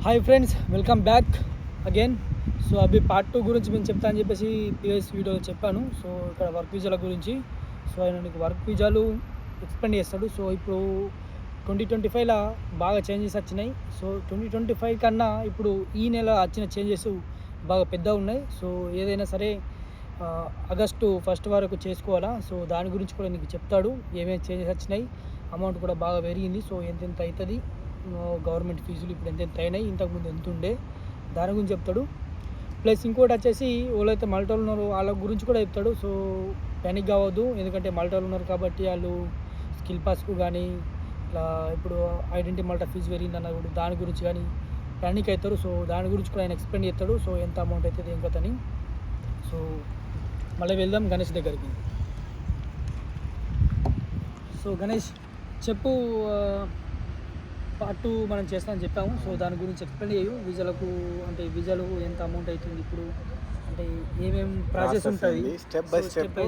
Hi friends, welcome back again. So అవి part 2 గురించి నేను చెప్తా అని చెప్పేసి ప్రీవియస్ వీడియోలో చెప్పాను. సో ఇక్కడ వర్క్ వీజాల గురించి. సో ఆయన నీకు వర్క్ వీజాలు ఎక్స్ప్లెయిన్ చేస్తాడు. సో ఇప్పుడు 2025లో బాగా చేంజెస్ వచ్చినాయి. సో 2025 కన్నా ఇప్పుడు ఈ నెల వచ్చిన చేంజెస్ బాగా పెద్దగా ఉన్నాయి. సో ఏదైనా సరే ఆగస్టు 1 వరకు చేసుకోవాలా. సో దాని గురించి కూడా నీకు చెప్తాడు. ఏమేమి చేంజెస్ వచ్చినాయి, అమౌంట్ కూడా బాగా పెరిగింది. సో ఎంతెంత అవుతుంది, గవర్నమెంట్ ఫీజులు ఇప్పుడు ఎంతెంత అయినాయి, ఇంతకుముందు ఎంత ఉండే, దాని గురించి చెప్తాడు. ప్లస్ ఇంకోటి వచ్చేసి వాళ్ళైతే మల్టాలు ఉన్నారు వాళ్ళ గురించి కూడా చెప్తాడు. సో ప్యానిక్ కావద్దు, ఎందుకంటే మల్టాలు ఉన్నారు కాబట్టి వాళ్ళు స్కిల్ పాస్కు కానీ ఇట్లా ఇప్పుడు ఐడెంటిటీ మల్టా ఫీజు పెరిగిందన్న కూడా దాని గురించి కానీ ప్యానిక్ అవుతారు. సో దాని గురించి కూడా ఆయన ఎక్స్ప్లెయిన్ చేస్తాడు. సో ఎంత అమౌంట్ అవుతుంది ఏం కథని. సో మళ్ళీ వెళ్దాం గణేష్ దగ్గరికి. సో గణేష్ చెప్పు, పార్ట్ 2 మనం చేస్తామని చెప్పాము. సో దాని గురించి ఎక్స్ప్లెయిన్ చేయు. వీజాలకు అంటే వీజాలు ఎంత అమౌంట్ అవుతుంది ఇప్పుడు, అంటే ఏమేమి ప్రాసెస్ ఉంటుంది, స్టెప్ బై స్టెప్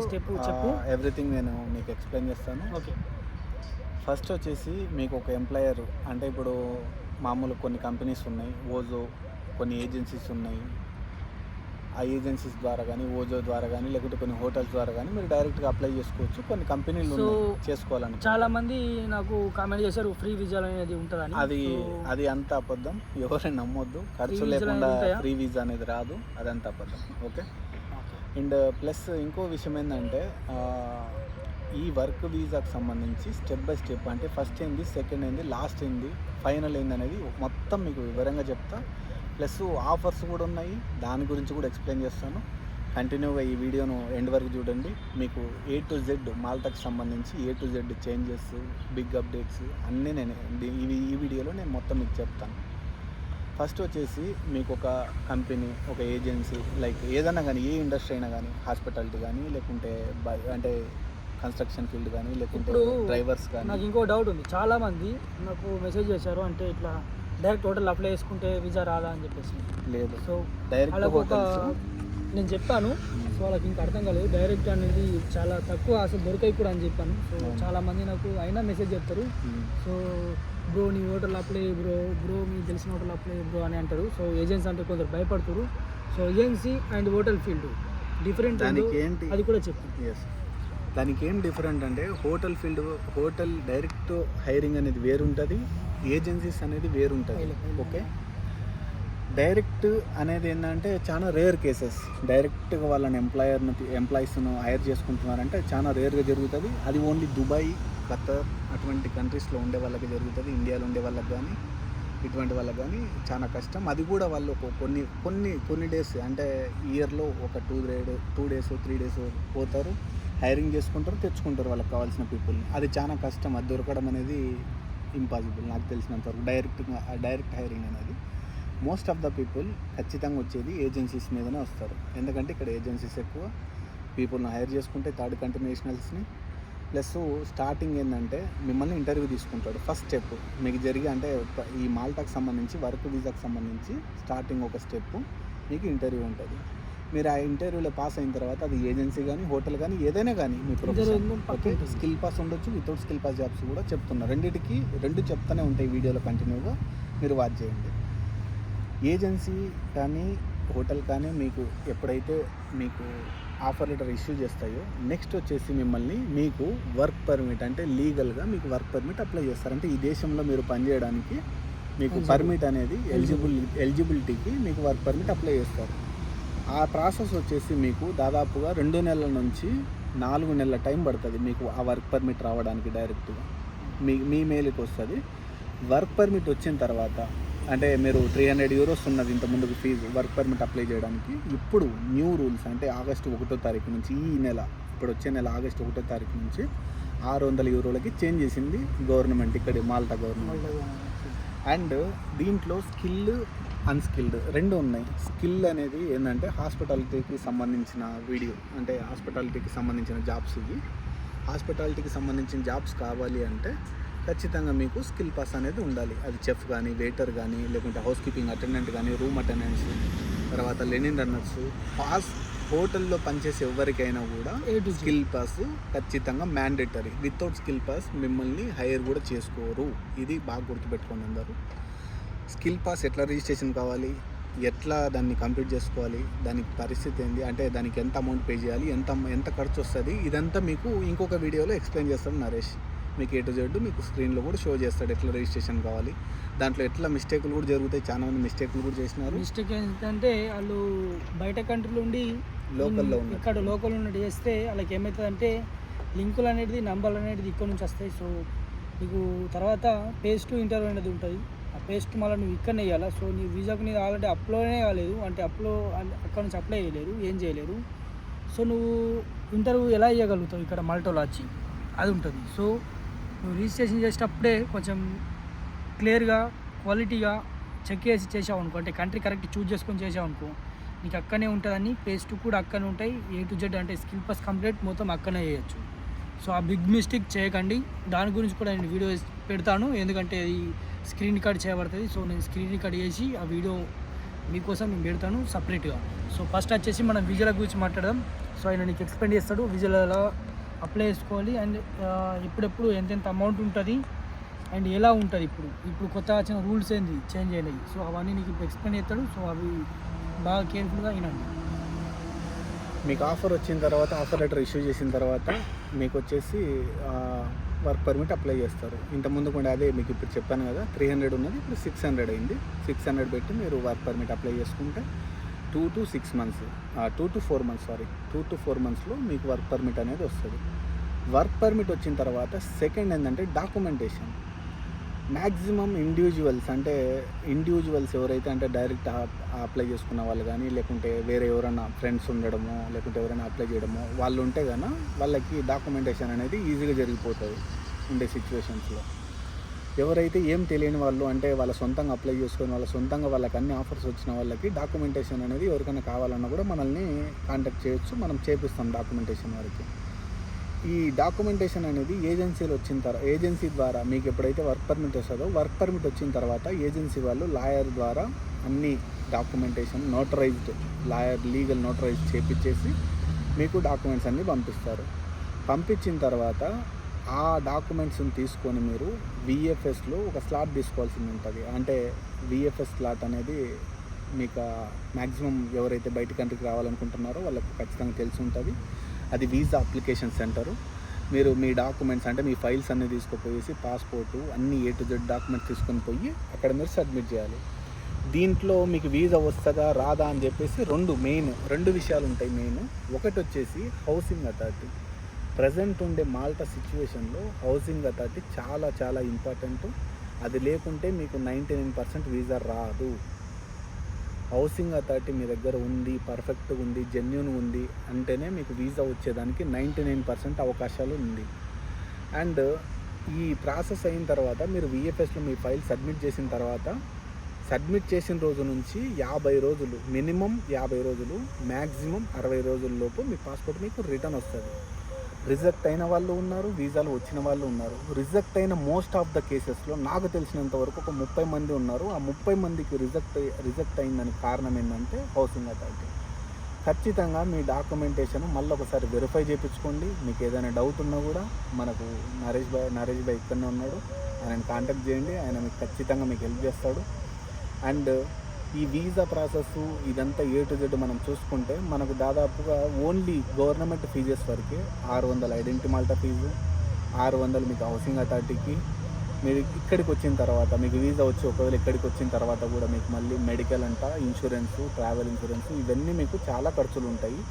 చెప్పు. ఎవ్రీథింగ్ నేను మీకు ఎక్స్ప్లెయిన్ చేస్తాను. ఓకే. ఫస్ట్ వచ్చేసి మీకు ఒక ఎంప్లాయర్ అంటే ఇప్పుడు మామూలు కొన్ని కంపెనీస్ ఉన్నాయి, ఓజో కొన్ని ఏజెన్సీస్ ఉన్నాయి. ఆ ఏజెన్సీస్ ద్వారా కానీ ఓజో ద్వారా కానీ లేకుంటే కొన్ని హోటల్స్ ద్వారా కానీ మీరు డైరెక్ట్గా అప్లై చేసుకోవచ్చు. కొన్ని కంపెనీలు చేసుకోవాలని చాలా మంది నాకు కామెంట్ చేశారు ఫ్రీ వీజా అనేది ఉంటుందని. అది అంత అబద్ధం, ఎవరైనా నమ్మొద్దు. ఖర్చు లేకుండా ఫ్రీ వీజా అనేది రాదు, అదంత అబద్ధం. ఓకే. అండ్ ప్లస్ ఇంకో విషయం ఏంటంటే ఈ వర్క్ వీజాకి సంబంధించి స్టెప్ బై స్టెప్ అంటే ఫస్ట్ ఏంది, సెకండ్ ఏంది, లాస్ట్ ఏంది, ఫైనల్ ఏంది అనేది మొత్తం మీకు వివరంగా చెప్తా. ప్లస్ ఆఫర్స్ కూడా ఉన్నాయి, దాని గురించి కూడా ఎక్స్ప్లెయిన్ చేస్తాను. కంటిన్యూగా ఈ వీడియోను ఎండ్ వరకు చూడండి. మీకు A to Z మాల్టాకి సంబంధించి A to Z changes, big updates అన్నీ నేను ఈ వీడియోలో నేను మొత్తం మీకు చెప్తాను. ఫస్ట్ వచ్చేసి మీకు ఒక కంపెనీ, ఒక ఏజెన్సీ లైక్ ఏదైనా కానీ, ఏ ఇండస్ట్రీ అయినా కానీ, హాస్పిటాలిటీ కానీ లేకుంటే అంటే కన్స్ట్రక్షన్ ఫీల్డ్ కానీ లేకుంటే డ్రైవర్స్ కానీ. నాకు ఇంకో డౌట్ ఉంది, చాలామంది నాకు మెసేజ్ చేశారు, అంటే ఇట్లా డైరెక్ట్ హోటల్ అప్లై చేసుకుంటే వీజా రాదా అని చెప్పేసి. లేదు, సో డైరెక్ట్ నేను చెప్పాను. సో వాళ్ళకి ఇంకా అర్థం కాలేదు, డైరెక్ట్ అనేది చాలా తక్కువ, అసలు దొరికాయి కూడా అని చెప్పాను. సో చాలామంది నాకు అయినా మెసేజ్ చెప్తారు, సో బ్రో నీ హోటల్ అప్లై బ్రో మీకు తెలిసిన హోటల్ అప్లై బ్రో అని అంటారు. సో ఏజెన్సీ అంటే కొందరు భయపడుతారు. So agency and hotel field different, ఏంటి అది కూడా చెప్పు. దానికి ఏం డిఫరెంట్ అంటే హోటల్ డైరెక్ట్ హైరింగ్ అనేది వేరుంటుంది, ఏజెన్సీస్ అనేది వేరుంటుంది. ఓకే. డైరెక్ట్ అనేది ఏంటంటే చాలా రేర్ కేసెస్. డైరెక్ట్గా వాళ్ళని ఎంప్లాయీస్ను హైర్ చేసుకుంటున్నారంటే చాలా రేర్గా జరుగుతుంది. అది ఓన్లీ దుబాయ్, ఖతర్ అటువంటి కంట్రీస్లో ఉండే వాళ్ళకి జరుగుతుంది. ఇండియాలో ఉండే వాళ్ళకి కానీ ఇటువంటి వాళ్ళకి కానీ చాలా కష్టం. అది కూడా వాళ్ళు కొన్ని డేస్ అంటే ఇయర్లో ఒక 2 డేస్ 3 డేస్ పోతారు, హైరింగ్ చేసుకుంటారు, తెచ్చుకుంటారు వాళ్ళకి కావాల్సిన పీపుల్ని. అది చాలా కష్టం, అది దొరకడం అనేది ఇంపాసిబుల్ నాకు తెలిసినంతవరకు. డైరెక్ట్ హైరింగ్ అనేది మోస్ట్ ఆఫ్ ద పీపుల్ ఖచ్చితంగా వచ్చేది ఏజెన్సీస్ మీదనే వస్తారు. ఎందుకంటే ఇక్కడ ఏజెన్సీస్ ఎక్కువ పీపుల్ని హైర్ చేసుకుంటే థర్డ్ కంట్రీ నేషనల్స్ని. ప్లస్ స్టార్టింగ్ ఏంటంటే మిమ్మల్ని ఇంటర్వ్యూ తీసుకుంటాడు. ఫస్ట్ స్టెప్ మీకు జరిగి అంటే ఈ మాల్టాకి సంబంధించి వర్క్ వీసాకి సంబంధించి స్టార్టింగ్ ఒక స్టెప్ మీకు ఇంటర్వ్యూ ఉంటుంది. మీరు ఆ ఇంటర్వ్యూలో పాస్ అయిన తర్వాత అది ఏజెన్సీ కానీ హోటల్ కానీ ఏదైనా కానీ మీ ప్రొఫెషన్. ఓకే. స్కిల్ పాస్ ఉండొచ్చు, వితౌట్ స్కిల్ పాస్ జాబ్స్ కూడా చెప్తున్నారు. రెండు చెప్తూనే ఉంటాయి వీడియోలో, కంటిన్యూగా మీరు వాచ్ చేయండి. ఏజెన్సీ కానీ హోటల్ కానీ మీకు ఎప్పుడైతే మీకు ఆఫర్ లెటర్ ఇష్యూ చేస్తాయో నెక్స్ట్ వచ్చేసి మీకు వర్క్ పర్మిట్ అంటే లీగల్గా మీకు వర్క్ పర్మిట్ అప్లై చేస్తారంటే ఈ దేశంలో మీరు పనిచేయడానికి మీకు పర్మిట్ అనేది ఎలిజిబిలిటీకి మీకు వర్క్ పర్మిట్ అప్లై చేస్తారు. ఆ ప్రాసెస్ వచ్చేసి మీకు దాదాపుగా 2 నెలల నుంచి 4 నెలల టైం పడుతుంది మీకు ఆ వర్క్ పర్మిట్ రావడానికి. డైరెక్ట్గా మీ మెయిల్కి వస్తుంది. వర్క్ పర్మిట్ వచ్చిన తర్వాత అంటే మీరు €300 ఉన్నది ఇంత ముందుకు ఫీజు వర్క్ పర్మిట్ అప్లై చేయడానికి. ఇప్పుడు న్యూ రూల్స్ అంటే ఆగస్టు 1వ తారీఖు నుంచి ఇప్పుడు వచ్చే నెల ఆగస్టు 1వ తారీఖు నుంచి €600 చేంజ్ చేసింది గవర్నమెంట్, ఇక్కడ మాల్టా గవర్నమెంట్. అండ్ దీంట్లో స్కిల్, అన్స్కిల్డ్ రెండు ఉన్నాయి. స్కిల్ అనేది ఏంటంటే హాస్పిటాలిటీకి సంబంధించిన అంటే హాస్పిటాలిటీకి సంబంధించిన జాబ్స్. ఇవి హాస్పిటాలిటీకి సంబంధించిన జాబ్స్ కావాలి అంటే ఖచ్చితంగా మీకు స్కిల్ పాస్ అనేది ఉండాలి. అది చెఫ్ కానీ, వెయిటర్ కానీ, లేకుంటే హౌస్ కీపింగ్ అటెండెంట్ కానీ, రూమ్ అటెండెంట్స్, తర్వాత లెనిన్ రన్నర్స్, హోటల్లో పనిచేసే ఎవరికైనా కూడా స్కిల్ పాస్ ఖచ్చితంగా మ్యాండేటరీ. వితౌట్ స్కిల్ పాస్ మిమ్మల్ని హైర్ కూడా చేసుకోరు. ఇది బాగా గుర్తుపెట్టుకోండి అందరూ. స్కిల్ పాస్ ఎట్లా రిజిస్ట్రేషన్ కావాలి, ఎట్లా దాన్ని కంప్లీట్ చేసుకోవాలి, దానికి పరిస్థితి ఏంది, అంటే దానికి ఎంత అమౌంట్ పే చేయాలి, ఎంత ఖర్చు వస్తుంది, ఇదంతా మీకు ఇంకొక వీడియోలో ఎక్స్ప్లెయిన్ చేస్తాడు నరేష్. మీకు A to Z మీకు స్క్రీన్లో కూడా షో చేస్తాడు ఎట్లా రిజిస్ట్రేషన్ కావాలి, దాంట్లో ఎట్లా మిస్టేకులు కూడా జరుగుతాయి. చాలా మంది మిస్టేకులు కూడా చేసినారు. మిస్టేక్ ఏంటంటే వాళ్ళు బయట కంట్రీలో ఉండి లోకల్లో ఇక్కడ లోకల్ ఉన్నట్టు చేస్తే వాళ్ళకి ఏమవుతుందంటే లింకులు అనేది నంబర్లు అనేది ఇక్కడ నుంచి వస్తాయి. సో నీకు తర్వాత పేజ్ టు ఇంటర్వ్యూ అనేది ఉంటుంది. ఆ పేజ్ టు మళ్ళీ నువ్వు ఇక్కడనే వేయాలి. సో నీ వీసాకు నీది ఆల్రెడీ అప్లోనే కాలేదు అంటే అక్కడ నుంచి అప్లై చేయలేరు, ఏం చేయలేరు. సో నువ్వు ఇంటర్వ్యూ ఎలా చేయగలుగుతావు ఇక్కడ మల్టోలో వచ్చి, అది ఉంటుంది. సో నువ్వు రిజిస్ట్రేషన్ చేసేటప్పుడే కొంచెం క్లియర్గా క్వాలిటీగా చెక్ చేసావు అనుకో, అంటే కంట్రీ కరెక్ట్ చూజ్ చేసుకొని చేసావు అనుకో, నీకు అక్కడనే ఉంటుందని. పేజ్ టు కూడా అక్కడనే ఉంటాయి. A to Z అంటే స్కిల్ పాస్ కంప్లీట్ మొత్తం అక్కడనే చేయొచ్చు. సో ఆ బిగ్ మిస్టేక్ చేయకండి. దాని గురించి కూడా నేను వీడియో పెడతాను, ఎందుకంటే అది స్క్రీన్ రికార్డ్ చేయబడుతుంది. సో నేను స్క్రీన్ రికార్డ్ చేసి ఆ వీడియో మీకోసం నేను పెడతాను సపరేట్గా. సో ఫస్ట్ వచ్చేసి మనం విజువల్ గురించి మాట్లాడదాం. సో ఆయన నీకు ఎక్స్ప్లెయిన్ చేస్తాడు విజువల్ ఎలా అప్లై చేసుకోవాలి అండ్ ఎప్పుడెప్పుడు ఎంతెంత అమౌంట్ ఉంటుంది అండ్ ఎలా ఉంటుంది, ఇప్పుడు కొత్త వచ్చిన రూల్స్ ఏంది చేంజ్ అయినాయి. సో అవన్నీ నీకు ఇప్పుడు ఎక్స్ప్లెయిన్ చేస్తాడు. సో అవి బాగా కేర్ఫుల్గా వినండి. మీకు ఆఫర్ వచ్చిన తర్వాత, ఆఫర్ లెటర్ ఇష్యూ చేసిన తర్వాత మీకు వచ్చేసి వర్క్ పర్మిట్ అప్లై చేస్తారు. ఇంతకుముందు కూడా అదే మీకు ఇప్పుడు చెప్పాను కదా, 300 ఉన్నది ఇప్పుడు 600 అయింది. 600 పెట్టి మీరు వర్క్ పర్మిట్ అప్లై చేసుకుంటే 2 to 4 monthsలో మీకు వర్క్ పర్మిట్ అనేది వస్తుంది. వర్క్ పర్మిట్ వచ్చిన తర్వాత సెకండ్ ఏంటంటే డాక్యుమెంటేషన్. మ్యాక్సిమం ఇండివిజువల్స్ ఎవరైతే అంటే డైరెక్ట్ అప్లై చేసుకున్న వాళ్ళు కానీ, లేకుంటే వేరే ఎవరైనా ఫ్రెండ్స్ ఉండడమో, లేకుంటే ఎవరైనా అప్లై చేయడమో వాళ్ళు ఉంటే కనుక వాళ్ళకి డాక్యుమెంటేషన్ అనేది ఈజీగా జరిగిపోతుంది ఉండే సిచ్యువేషన్స్లో. ఎవరైతే ఏం తెలియని వాళ్ళు అంటే వాళ్ళ సొంతంగా అప్లై చేసుకొని వాళ్ళకి అన్ని ఆఫర్స్ వచ్చిన వాళ్ళకి డాక్యుమెంటేషన్ అనేది ఎవరికైనా కావాలన్నా కూడా మనల్ని కాంటాక్ట్ చేయొచ్చు, మనం చేపిస్తాం డాక్యుమెంటేషన్ వరకు. ఈ డాక్యుమెంటేషన్ అనేది ఏజెన్సీ ద్వారా మీకు ఎప్పుడైతే వర్క్ పర్మిట్ వస్తుందో, వర్క్ పర్మిట్ వచ్చిన తర్వాత ఏజెన్సీ వాళ్ళు లాయర్ ద్వారా అన్ని డాక్యుమెంటేషన్ లీగల్ నోటరైజ్ చేపించేసి మీకు డాక్యుమెంట్స్ అన్నీ పంపించిన తర్వాత ఆ డాక్యుమెంట్స్ని తీసుకొని మీరు VFSలో ఒక స్లాట్ తీసుకోవాల్సి ఉంటుంది. అంటే VFS స్లాట్ అనేది మీకు మ్యాక్సిమం ఎవరైతే బయట కంట్రీకి రావాలనుకుంటున్నారో వాళ్ళకి ఖచ్చితంగా తెలిసి ఉంటుంది. అది వీసా అప్లికేషన్ సెంటరు. మీరు మీ డాక్యుమెంట్స్ అంటే మీ ఫైల్స్ అన్నీ తీసుకుపోయేసి పాస్పోర్టు అన్నీ A to Z డాక్యుమెంట్స్ తీసుకొని పోయి అక్కడ మీరు సబ్మిట్ చేయాలి. దీంట్లో మీకు వీసా వస్తుందా రాదా అని చెప్పేసి రెండు విషయాలు ఉంటాయి మెయిన్. ఒకటి వచ్చేసి హౌసింగ్ అథారిటీ. ప్రజెంట్ ఉండే మాల్టా సిచ్యువేషన్లో హౌసింగ్ అథారిటీ చాలా చాలా ఇంపార్టెంట్. అది లేకుంటే మీకు 99% వీసా రాదు. హౌసింగ్ అథారిటీ మీ దగ్గర ఉంది, పర్ఫెక్ట్గా ఉంది, జెన్యూన్గా ఉంది అంటేనే మీకు వీసా వచ్చేదానికి 99% అవకాశాలు ఉంది. అండ్ ఈ ప్రాసెస్ అయిన తర్వాత మీరు VFSలో మీ ఫైల్ సబ్మిట్ చేసిన తర్వాత, సబ్మిట్ చేసిన రోజు నుంచి 50 రోజులు, మినిమం 50 రోజులు, మ్యాక్సిమం 60 రోజుల్లోపు మీ పాస్పోర్ట్ మీకు రిటర్న్ వస్తుంది. రిజెక్ట్ అయిన వాళ్ళు ఉన్నారు, వీసాలు వచ్చిన వాళ్ళు ఉన్నారు. రిజెక్ట్ అయిన మోస్ట్ ఆఫ్ ద కేసెస్లో నాకు తెలిసినంత వరకు ఒక 30 మంది ఉన్నారు. ఆ 30 మందికి రిజెక్ట్ అయిందానికి కారణం ఏంటంటే హౌసింగ్ అథారిటీ. ఖచ్చితంగా మీ డాక్యుమెంటేషన్ మళ్ళీ ఒకసారి వెరిఫై చేయించుకోండి. మీకు ఏదైనా డౌట్ ఉన్నా కూడా మనకు నరేష్ భాయ్ ఇక్కడనే ఉన్నాడు, ఆయనని కాంటాక్ట్ చేయండి. ఆయన మీకు ఖచ్చితంగా మీకు హెల్ప్ చేస్తాడు. అండ్ ఈ వీసా ప్రాసెస్ ఇదంతా A to Z మనం చూసుకుంటే మనకు దాదాపుగా ఓన్లీ గవర్నమెంట్ ఫీజెస్ వరకే 600 ఐడెంటిటీ మాల్టా ఫీజు, 600 మీకు హౌసింగ్ అథారిటీకి. మీరు ఇక్కడికి వచ్చిన తర్వాత మీకు వీసా వచ్చి ఒకవేళ ఇక్కడికి వచ్చిన తర్వాత కూడా మీకు మళ్ళీ మెడికల్ ఇన్సూరెన్సు, ట్రావెల్ ఇన్సూరెన్సు, ఇవన్నీ మీకు చాలా ఖర్చులు ఉంటాయి.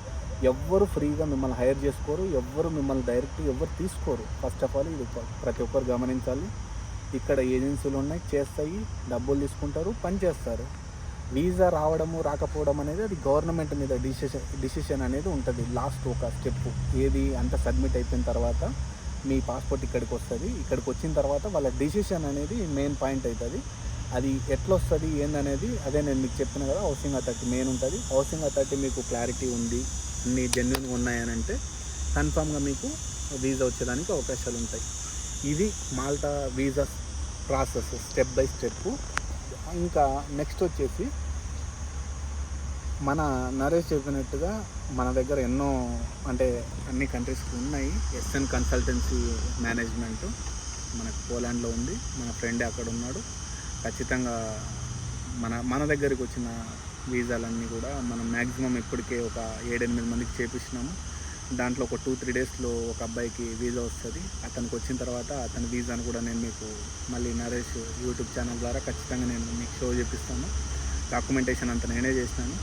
ఎవ్వరు ఫ్రీగా మిమ్మల్ని హైర్ చేసుకోరు, ఎవ్వరు మిమ్మల్ని డైరెక్ట్ తీసుకోరు. ఫస్ట్ ఆఫ్ ఆల్ ఇది ప్రతి ఒక్కరు గమనించాలి. ఇక్కడ ఏజెన్సీలు ఉన్నాయి, చేస్తాయి, డబ్బులు తీసుకుంటారు, పని చేస్తారు. వీసా రావడము రాకపోవడం అనేది అది గవర్నమెంట్ మీద డిసిషన్ అనేది ఉంటుంది. లాస్ట్ ఒక స్టెప్ ఏది అంతా సబ్మిట్ అయిపోయిన తర్వాత మీ పాస్పోర్ట్ ఇక్కడికి వస్తుంది. ఇక్కడికి వచ్చిన తర్వాత వాళ్ళ డిసిషన్ అనేది మెయిన్ పాయింట్ అవుతుంది. అది ఎట్లా వస్తుంది ఏందనేది అదే నేను మీకు చెప్పిన కదా, హౌసింగ్ అథారిటీ మెయిన్ ఉంటుంది. హౌసింగ్ అథారిటీ మీకు క్లారిటీ ఉంది, అన్ని జెన్యూన్గా ఉన్నాయనంటే కన్ఫామ్గా మీకు వీసా వచ్చేదానికి అవకాశాలు ఉంటాయి. ఇది Malta visa process step by step. ఇంకా నెక్స్ట్ వచ్చేసి మన నరేష్ చెప్పినట్టుగా మన దగ్గర ఎన్నో అంటే అన్ని కంట్రీస్కి ఉన్నాయి. SN కన్సల్టెన్సీ మేనేజ్మెంట్ మనకు పోలాండ్లో ఉంది, మన ఫ్రెండే అక్కడ ఉన్నాడు. ఖచ్చితంగా మన దగ్గరికి వచ్చిన వీసాలన్నీ కూడా మనం మ్యాక్సిమం ఇప్పటికే ఒక 7-8 మందికి చేపించినాము. దాంట్లో ఒక 2-3 డేస్లో ఒక అబ్బాయికి వీసా వస్తుంది. అతనికి వచ్చిన తర్వాత అతని వీసాను కూడా నేను మీకు మళ్ళీ నరేష్ యూట్యూబ్ ఛానల్ ద్వారా ఖచ్చితంగా నేను మీకు షో చేపిస్తాను. డాక్యుమెంటేషన్ అంతా నేనే చేసినాను.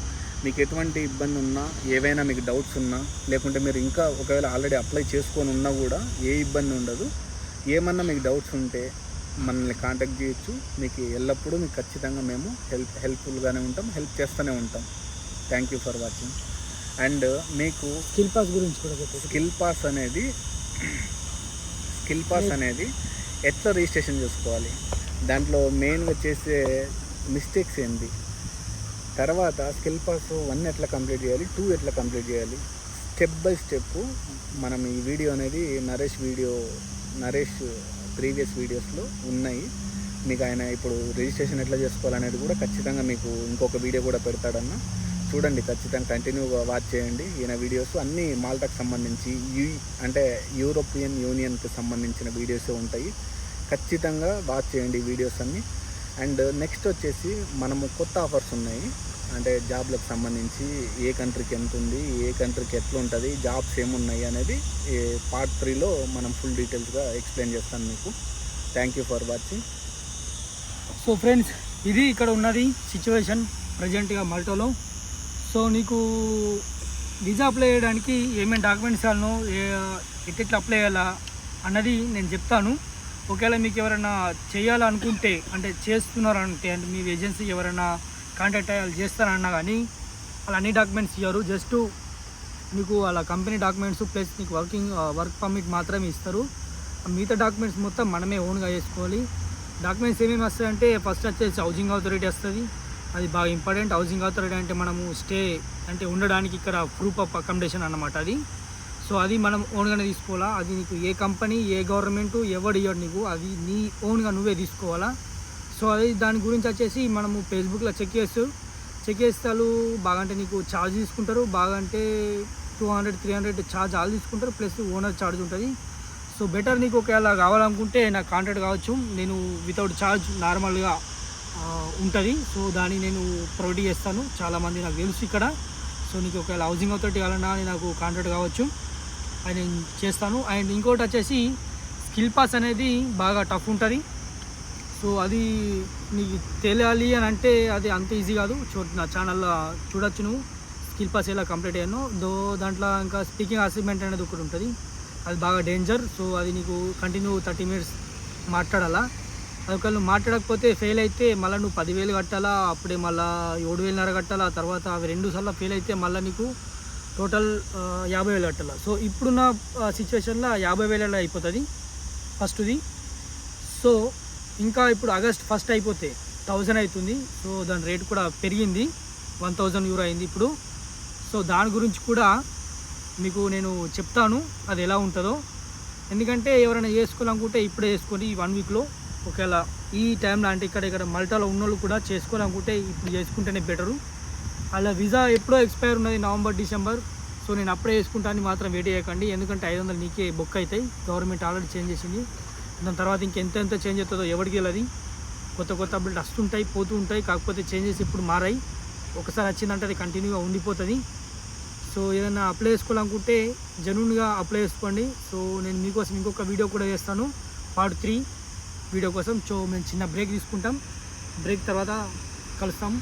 మీకు ఎటువంటి ఇబ్బంది ఉన్నా, ఏవైనా మీకు డౌట్స్ ఉన్నా, లేకుంటే మీరు ఇంకా ఒకవేళ ఆల్రెడీ అప్లై చేసుకొని ఉన్నా కూడా ఏ ఇబ్బంది ఉండదు. ఏమన్నా మీకు డౌట్స్ ఉంటే మనల్ని కాంటాక్ట్ చేయొచ్చు. మీకు ఎల్లప్పుడూ మీకు ఖచ్చితంగా మేము హెల్ప్ఫుల్గానే ఉంటాం, హెల్ప్ చేస్తూనే ఉంటాం. Thank you for watching. And మీకు స్కిల్ పాస్ గురించి కూడా చెప్పండి. స్కిల్ పాస్ అనేది ఎట్లా రిజిస్ట్రేషన్ చేసుకోవాలి, దాంట్లో మెయిన్గా చేసే మిస్టేక్స్ ఏంటి, తర్వాత స్కిల్ పాస్ 1 ఎట్లా కంప్లీట్ చేయాలి, 2 ఎట్లా కంప్లీట్ చేయాలి, స్టెప్ బై స్టెప్ మనం ఈ వీడియో అనేది నరేష్ ప్రీవియస్ వీడియోస్లో ఉన్నాయి. మీకు ఆయన ఇప్పుడు రిజిస్ట్రేషన్ ఎట్లా చేసుకోవాలనేది కూడా ఖచ్చితంగా మీకు ఇంకొక వీడియో కూడా పెడతాడన్న. చూడండి, ఖచ్చితంగా కంటిన్యూగా వాచ్ చేయండి. ఈయన వీడియోస్ అన్నీ మాల్టాకు సంబంధించి అంటే యూరోపియన్ యూనియన్కి సంబంధించిన వీడియోసే ఉంటాయి. ఖచ్చితంగా వాచ్ చేయండి ఈ వీడియోస్ అన్నీ. అండ్ నెక్స్ట్ వచ్చేసి మనము కొత్త ఆఫర్స్ ఉన్నాయి. అంటే జాబ్లకు సంబంధించి ఏ కంట్రీకి ఎంత ఉంది, ఏ కంట్రీకి ఎట్లా ఉంటుంది, జాబ్స్ ఏమున్నాయి అనేది పార్ట్ 3లో మనం ఫుల్ డీటెయిల్స్గా ఎక్స్ప్లెయిన్ చేస్తాను మీకు. Thank you for watching. So friends, ఇది ఇక్కడ ఉన్నది సిచ్యువేషన్ ప్రజెంట్గా మాల్టాలో. సో నీకు వీసా అప్లై చేయడానికి ఏమేమి డాక్యుమెంట్స్ కావాలనో, ఎట్లా అప్లై చేయాలా అన్నది నేను చెప్తాను. ఒకవేళ మీకు ఎవరైనా చేయాలనుకుంటే, అంటే చేస్తున్నారంటే, అంటే మీ ఏజెన్సీ ఎవరైనా కాంటాక్ట్ అయ్యాలి చేస్తారన్నా కానీ వాళ్ళు అన్ని డాక్యుమెంట్స్ ఇవ్వరు. జస్ట్ మీకు వాళ్ళ కంపెనీ డాక్యుమెంట్స్ ప్లస్ మీకు వర్క్ పర్మిట్ మాత్రమే ఇస్తారు. మిగతా డాక్యుమెంట్స్ మొత్తం మనమే ఓన్గా చేసుకోవాలి. డాక్యుమెంట్స్ ఏమేమి వస్తాయంటే, ఫస్ట్ వచ్చేసి హౌసింగ్ అథారిటీ వస్తుంది. అది బాగా ఇంపార్టెంట్. హౌసింగ్ అథారిటీ అంటే మనము స్టే అంటే ఉండడానికి ఇక్కడ ప్రూఫ్ ఆఫ్ అకామిడేషన్ అన్నమాట అది. సో అది మనం ఓన్గానే తీసుకోవాలా. అది నీకు ఏ కంపెనీ, ఏ గవర్నమెంట్ ఎవడు ఇవ్వడు నీకు, అది నీ ఓన్గా నువ్వే తీసుకోవాలా. సో అది దాని గురించి వచ్చేసి మనము ఫేస్బుక్లో చెక్ చేస్తే వాళ్ళు బాగా అంటే నీకు ఛార్జ్ తీసుకుంటారు. బాగా అంటే 200-300 ఛార్జ్ వాళ్ళు తీసుకుంటారు, ప్లస్ ఓనర్ ఛార్జ్ ఉంటుంది. సో బెటర్ నీకు ఒకవేళ కావాలనుకుంటే నాకు కాంటాక్ట్ కావచ్చు. నేను వితౌట్ ఛార్జ్ నార్మల్గా ఉంటుంది. సో దాన్ని నేను ప్రొవైడ్ చేస్తాను. చాలామంది నాకు తెలుసు ఇక్కడ. సో నీకు ఒకవేళ హౌసింగ్ అథారిటీ కావాలన్నా నాకు కాంటాక్ట్ కావచ్చు, అది నేను చేస్తాను. అండ్ ఇంకోటి వచ్చేసి స్కిల్ పాస్ అనేది బాగా టఫ్ ఉంటుంది. సో అది నీకు తెలియాలి అని అంటే అది అంత ఈజీ కాదు. నా ఛానల్లో చూడొచ్చు నువ్వు స్కిల్ పాస్ ఎలా కంప్లీట్ అయ్యానో. దాంట్లో ఇంకా స్పీకింగ్ అసైన్మెంట్ అనేది ఒకటి ఉంటుంది, అది బాగా డేంజర్. సో అది నీకు కంటిన్యూ 30 minutes మాట్లాడాలా. అది ఒకవేళ నువ్వు మాట్లాడకపోతే ఫెయిల్ అయితే మళ్ళీ నువ్వు 10,000 కట్టాలా, అప్పుడే మళ్ళీ 7,500 కట్టాలా. తర్వాత అవి 2 సార్లు ఫెయిల్ అయితే మళ్ళీ నీకు టోటల్ 50,000 కట్టాలా. సో ఇప్పుడున్న సిచ్యువేషన్లో 50,000 అయిపోతుంది ఫస్ట్ది. సో ఇంకా ఇప్పుడు ఆగస్ట్ 1 అయిపోతే 1000 అవుతుంది. సో దాని రేట్ కూడా పెరిగింది, 1000 euro అయింది ఇప్పుడు. సో దాని గురించి కూడా మీకు నేను చెప్తాను అది ఎలా ఉంటుందో. ఎందుకంటే ఎవరైనా చేసుకోవాలనుకుంటే ఇప్పుడే చేసుకొని ఈ 1 weekలో, ఒకవేళ ఈ టైంలో అంటే ఇక్కడ మల్టాలో ఉన్నోళ్ళు కూడా చేసుకోవాలనుకుంటే ఇప్పుడు చేసుకుంటేనే బెటరు. అలా వీసా ఎప్పుడో ఎక్స్పైర్ ఉన్నది, November-December. సో నేను అప్పుడే చేసుకుంటాను, మాత్రం వెయిట్ చేయకండి. ఎందుకంటే 500 నీకే బుక్ అవుతాయి. గవర్నమెంట్ ఆల్రెడీ చేంజ్ చేసింది. దాని తర్వాత ఇంకెంత చేంజ్ అవుతుందో ఎవరికి వెళ్ళదు. కొత్త అప్డేట్ వస్తుంటాయి, పోతూ ఉంటాయి. కాకపోతే చేంజెస్ ఇప్పుడు మారాయి. ఒకసారి వచ్చిందంటే అది కంటిన్యూగా ఉండిపోతుంది. సో ఏదైనా అప్లై చేసుకోవాలనుకుంటే జెన్యూన్గా అప్లై చేసుకోండి. సో నేను మీకోసం ఇంకొక వీడియో కూడా చేస్తాను, పార్ట్ 3 వీడియో కోసం. సో మేము చిన్న బ్రేక్ తీసుకుంటాం, బ్రేక్ తర్వాత కలుస్తాం.